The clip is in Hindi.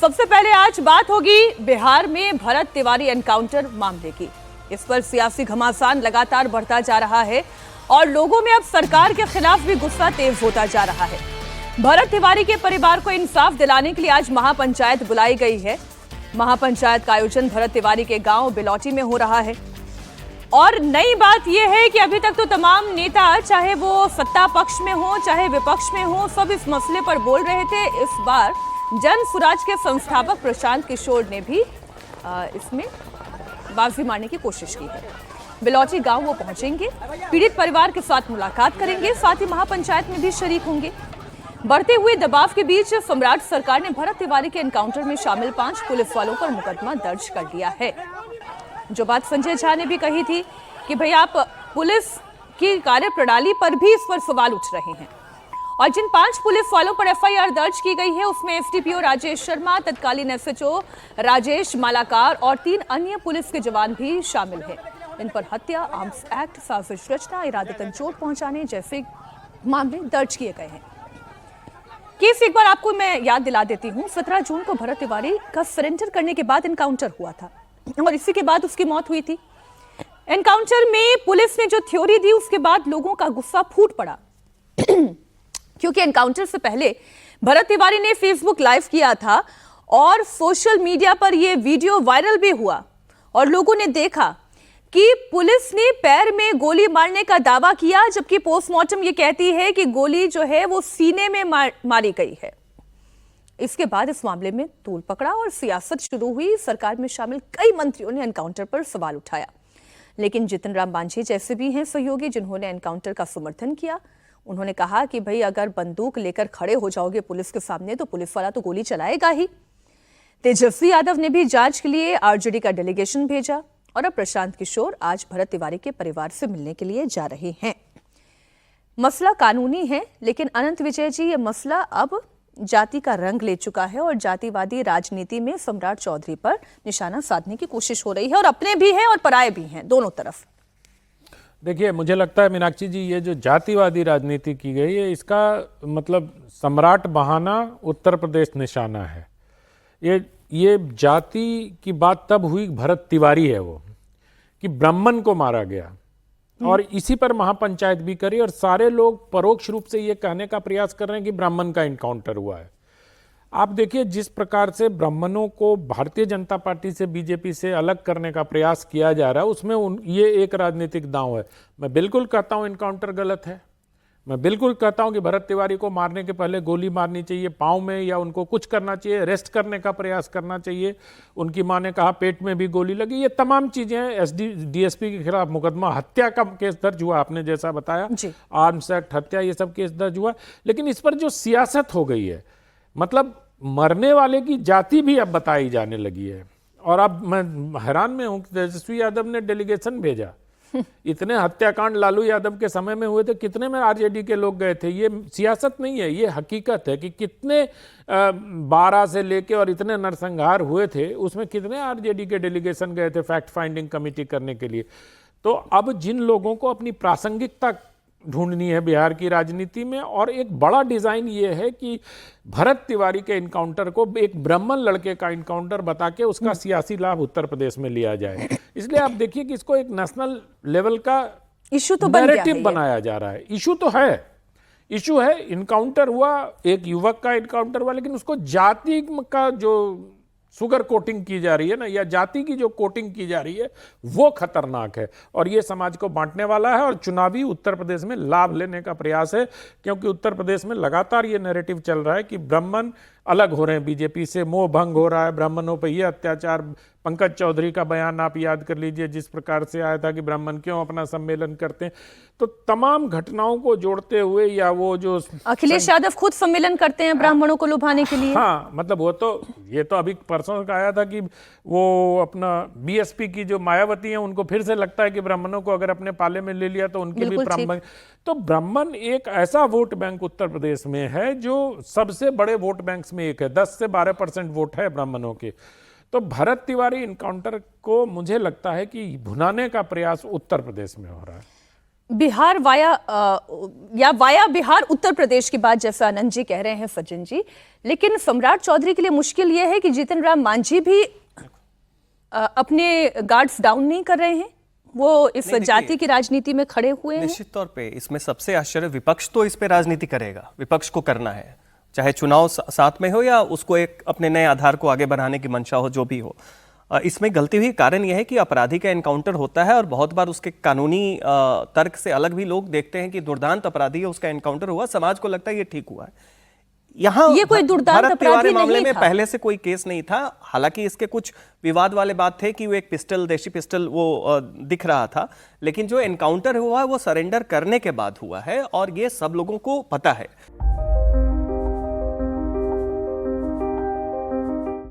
सबसे पहले आज बात होगी बिहार में भरत तिवारी एनकाउंटर मामले की। इस पर सियासी घमासान लगातार बढ़ता जा रहा है और लोगों में अब सरकार के खिलाफ भी गुस्सा तेज होता जा रहा है। भरत तिवारी के परिवार को इंसाफ दिलाने के लिए आज महापंचायत बुलाई गई है। महापंचायत का आयोजन भरत तिवारी के गांव बिलौटी में हो रहा है। और नई बात यह है कि अभी तक तो तमाम नेता, चाहे वो सत्ता पक्ष में हो चाहे विपक्ष में हो, सब इस मसले पर बोल रहे थे। इस बार जन सुराज के संस्थापक प्रशांत किशोर ने भी इसमें बाजी मारने की कोशिश की है। बिलौटी गांव वो पहुंचेंगे, पीड़ित परिवार के साथ मुलाकात करेंगे, साथ ही महापंचायत में भी शरीक होंगे। बढ़ते हुए दबाव के बीच सम्राट सरकार ने भरत तिवारी के एनकाउंटर में शामिल 5 पुलिस वालों पर मुकदमा दर्ज कर लिया है। जो बात संजय झा ने भी कही थी कि भाई आप पुलिस की कार्यप्रणाली पर भी इस पर सवाल उठ रहे हैं। और जिन 5 पुलिस वालों पर एफआईआर दर्ज की गई है उसमें एसडीपीओ राजेश शर्मा, तत्कालीन एसएचओ राजेश मालाकार और 3 अन्य पुलिस के जवान भी शामिल हैं। इन पर हत्या, आर्म्स एक्ट, साजिश रचना, इरादतन चोट पहुंचाने जैसे मामले दर्ज किए गए हैं। केस एक बार आपको मैं याद दिला देती हूँ। 17 जून को भरत तिवारी का सरेंडर करने के बाद एनकाउंटर हुआ था और इसी के बाद उसकी मौत हुई थी। एनकाउंटर में पुलिस ने जो थ्योरी दी उसके बाद लोगों का गुस्सा फूट पड़ा क्योंकि एनकाउंटर से पहले भरत तिवारी ने फेसबुक लाइव किया था और सोशल मीडिया पर यह वीडियो वायरल भी हुआ और लोगों ने देखा कि पुलिस ने पैर में गोली मारने का दावा किया, जबकि पोस्टमार्टम ये कहती है कि गोली जो है वो सीने में मारी गई है। इसके बाद इस मामले में तूल पकड़ा और सियासत शुरू हुई। सरकार में शामिल कई मंत्रियों ने एनकाउंटर पर सवाल उठाया, लेकिन जितन राम मांझी जैसे भी हैं सहयोगी जिन्होंने एनकाउंटर का समर्थन किया, उन्होंने कहा कि भाई अगर बंदूक लेकर खड़े हो जाओगे पुलिस के सामने तो पुलिस वाला तो गोली चलाएगा ही। तेजस्वी यादव ने भी जांच के लिए आरजेडी का डेलीगेशन भेजा और अब प्रशांत किशोर आज भरत तिवारी के परिवार से मिलने के लिए जा रहे हैं। मसला कानूनी है, लेकिन अनंत विजय जी, ये मसला अब जाति का रंग ले चुका है और जातिवादी राजनीति में सम्राट चौधरी पर निशाना साधने की कोशिश हो रही है और अपने भी हैं और पराये भी हैं, दोनों तरफ। देखिए, मुझे लगता है मीनाक्षी जी, ये जो जातिवादी राजनीति की गई है इसका मतलब सम्राट बहाना उत्तर प्रदेश निशाना है। ये जाति की बात तब हुई, भरत तिवारी है वो, कि ब्राह्मण को मारा गया और इसी पर महापंचायत भी करी और सारे लोग परोक्ष रूप से ये कहने का प्रयास कर रहे हैं कि ब्राह्मण का इनकाउंटर हुआ है। आप देखिए जिस प्रकार से ब्राह्मणों को भारतीय जनता पार्टी से, बीजेपी से अलग करने का प्रयास किया जा रहा है, उसमें ये एक राजनीतिक दांव है। मैं बिल्कुल कहता हूं इनकाउंटर गलत है। मैं बिल्कुल कहता हूं कि भरत तिवारी को मारने के पहले गोली मारनी चाहिए पाँव में, या उनको कुछ करना चाहिए, अरेस्ट करने का प्रयास करना चाहिए। उनकी मां ने कहा पेट में भी गोली लगी। ये तमाम चीजें हैं। डीएसपी के खिलाफ मुकदमा, हत्या का केस दर्ज हुआ, आपने जैसा बताया, आर्म्स एक्ट, हत्या, ये सब केस दर्ज हुआ। लेकिन इस पर जो सियासत हो गई है, मतलब मरने वाले की जाति भी अब बताई जाने लगी है। और अब मैं हैरान में हूं कि तेजस्वी यादव ने डेलीगेशन भेजा। इतने हत्याकांड लालू यादव के समय में हुए थे, कितने में आरजेडी के लोग गए थे? ये सियासत नहीं है, ये हकीकत है कि कितने 12 से लेके और इतने नरसंहार हुए थे, उसमें कितने आरजेडी के डेलीगेशन गए थे फैक्ट फाइंडिंग कमेटी करने के लिए। तो अब जिन लोगों को अपनी प्रासंगिकता ढूंढनी है बिहार की राजनीति में, और एक बड़ा डिजाइन ये है कि भरत तिवारी के इनकाउंटर को एक ब्राह्मण लड़के का इनकाउंटर बता के उसका सियासी लाभ उत्तर प्रदेश में लिया जाए। इसलिए आप देखिए कि इसको एक नेशनल लेवल का इशू तो नैरेटिव बनाया जा रहा है। इशू तो है, इशू है। इनकाउंटर हुआ, एक युवक का इनकाउंटर हुआ, लेकिन उसको जाति का जो सुगर कोटिंग की जा रही है ना, या जाति की जो कोटिंग की जा रही है, वो खतरनाक है और ये समाज को बांटने वाला है और चुनावी उत्तर प्रदेश में लाभ लेने का प्रयास है। क्योंकि उत्तर प्रदेश में लगातार ये नैरेटिव चल रहा है कि ब्राह्मण अलग हो रहे हैं बीजेपी से, मोह भंग हो रहा है, ब्राह्मणों पर यह अत्याचार। पंकज चौधरी का बयान आप याद कर लीजिए, जिस प्रकार से आया था कि ब्राह्मण क्यों अपना सम्मेलन करते हैं। तो तमाम घटनाओं को जोड़ते हुए, या वो जो अखिलेश यादव खुद सम्मेलन करते हैं ब्राह्मणों को लुभाने के लिए। हाँ, मतलब वो तो, ये तो अभी परसों का आया था कि वो अपना बीएसपी की जो मायावती हैं, उनको फिर से लगता है कि ब्राह्मणों को अगर अपने पाले में ले लिया तो उनके भी ब्राह्मण। तो ब्राह्मण एक ऐसा वोट बैंक उत्तर प्रदेश में है जो सबसे बड़े वोट बैंक में एक है। 10 से 12% वोट है ब्राह्मणों के। तो भरत तिवारी इनकाउंटर को मुझे लगता है कि भुनाने का प्रयास उत्तर प्रदेश में हो रहा है। बिहार या वाया बिहार उत्तर प्रदेश की बात जैसा आनंद जी कह रहे हैं सचिन जी, लेकिन सम्राट चौधरी के लिए मुश्किल यह है कि जीतन राम मांझी भी अपने गार्ड्स डाउन नहीं कर रहे हैं, वो इस जाति की राजनीति में खड़े हुए हैं। निश्चित तौर पे इसमें सबसे आश्चर्य, विपक्ष तो इस पे राजनीति करेगा, विपक्ष को करना है, चाहे चुनाव साथ में हो या उसको एक अपने नए आधार को आगे बढ़ाने की मंशा हो, जो भी हो। इसमें गलती हुई कारण यह है कि अपराधी का एनकाउंटर होता है और बहुत बार उसके कानूनी तर्क से अलग भी लोग देखते हैं कि दुर्दांत अपराधी है, उसका एनकाउंटर हुआ, समाज को लगता है ये ठीक हुआ है। यहाँ ये कोई दुर्दांत अपराधी मामले में था। पहले से कोई केस नहीं था, हालांकि इसके कुछ विवाद वाले बात थे कि वो एक पिस्टल, देशी पिस्टल वो दिख रहा था, लेकिन जो एनकाउंटर हुआ है वो सरेंडर करने के बाद हुआ है और ये सब लोगों को पता है।